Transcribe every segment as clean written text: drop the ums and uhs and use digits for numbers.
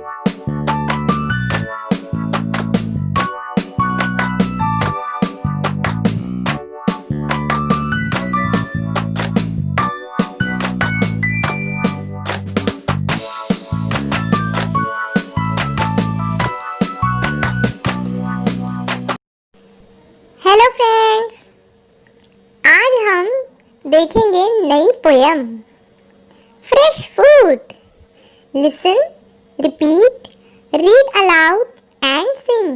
Hello friends, आज हम देखेंगे नई poem fresh food. Listen, repeat, read aloud and सिंग।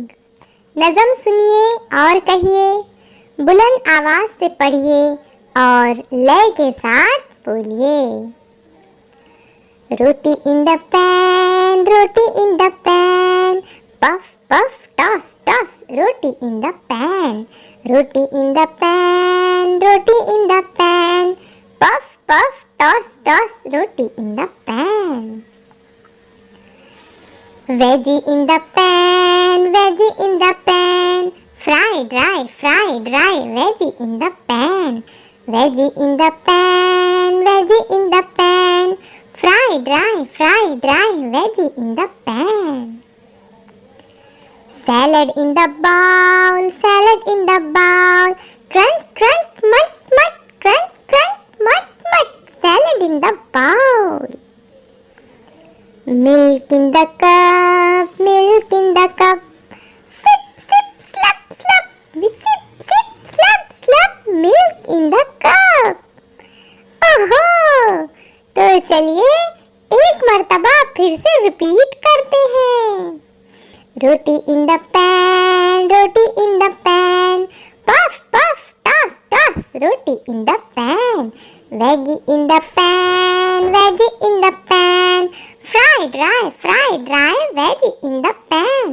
नज़म सुनिए और कहिए, बुलंद आवाज से पढ़िए और लय के साथ बोलिए। Roti in the pan, roti in the pan, puff puff toss toss, roti in the pan, roti in the pan, roti in the pan, puff puff toss toss, roti in the pan. Veggie in the pan, veggie in the pan, fry dry, veggie in the pan, veggie in the pan, veggie in the pan, fry dry, veggie in the pan. Salad in the bowl, salad in the bowl, crunch crunch mut mut, crunch crunch mut mut, salad in the bowl. Milk in the cup, milk in the cup, sip sip slap slap, sip sip slap slap, milk in the cup. ओहो, तो चलिए एक मर्तबा फिर से repeat करते हैं। Roti in the pan, roti in the pan, puff puff toss toss, roti in the pan, veggie in the pan, veggie in the pan, fry dry, veggie in the pan,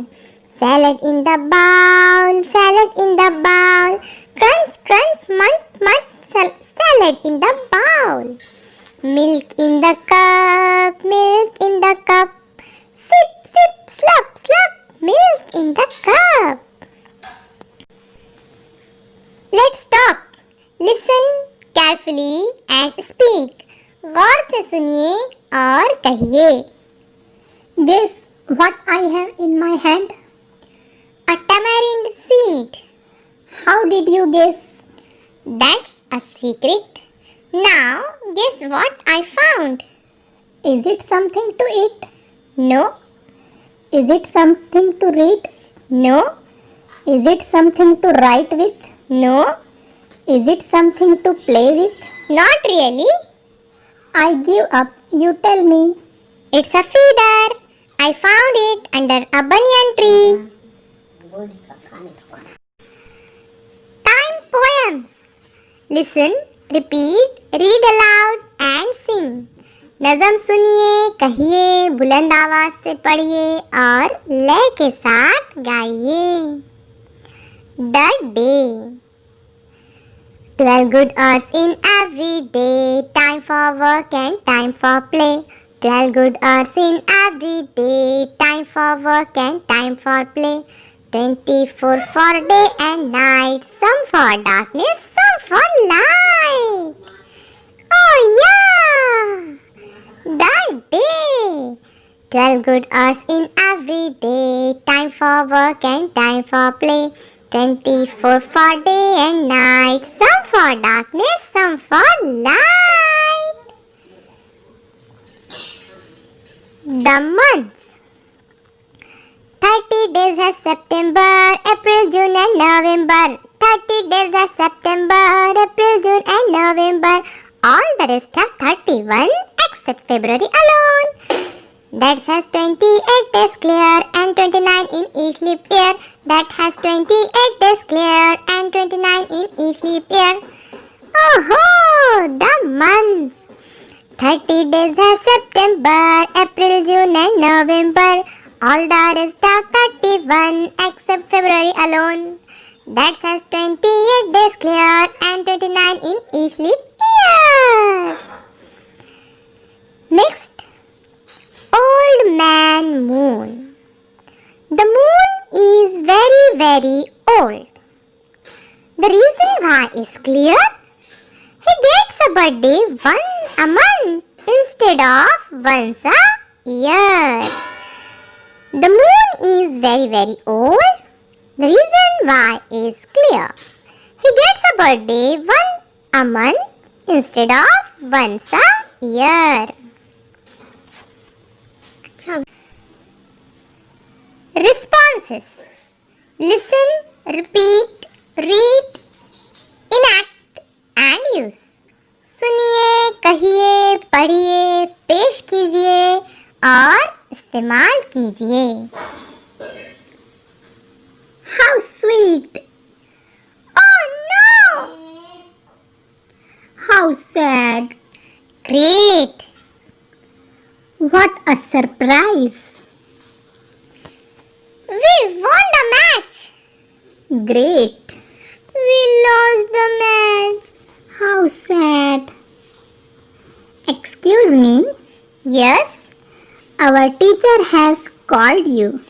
salad in the bowl, salad in the bowl, crunch crunch mut mut, salad in the bowl. Milk in the cup, milk in the cup, sip sip slap slap, milk in the cup. Let's talk. Listen carefully and speak. गौर से सुनिए और कहिए। Guess what I have in my hand? A tamarind seed. How did you guess? That's a secret. Now guess what I found. Is it something to eat? No. Is it something to read? No. Is it something to write with? No. Is it something to play with? Not really. I give up. You tell me. It's a feeder. I found it under a banyan tree. Time poems. Listen, repeat, read aloud and sing. नज़म सुनिए, कहिए, बुलंद आवाज से पढ़िए और लय के साथ गाइए। The day. 12 good hours in every day, time for work and time for play. 12 good hours in every day, time for work and time for play. 24 for day and night, some for darkness, some for light. Oh yeah! That day. 12 good hours in every day, time for work and time for play. 24 for day and night, some for darkness, some for light. The months. 30 days has September, April, June and November. 30 days has September, April, June and November. All the rest have 31 except February alone. That has 28 days clear and 29 in each leap year. That has 28 days clear and 29 in each leap year. Oh, the months. 30 days has September, April, June and November. All the rest are 31 except February alone. That has 28 days clear and 29 in each leap year. Next, Old Man Moon. The moon is very old. The reason why is clear. He gets a birthday once a month instead of once a year. very old? The reason why is clear. He gets a birthday once a month instead of once a year. Responses. Listen, repeat, read, enact and use. सुनिए, कहिए, पढ़िए, पेश कीजिए और इस्तेमाल कीजिए. How sweet! Oh no! How sad! Great! What a surprise! We won the match! Great! We lost the match! How sad! Excuse me, Yes? our teacher has called you.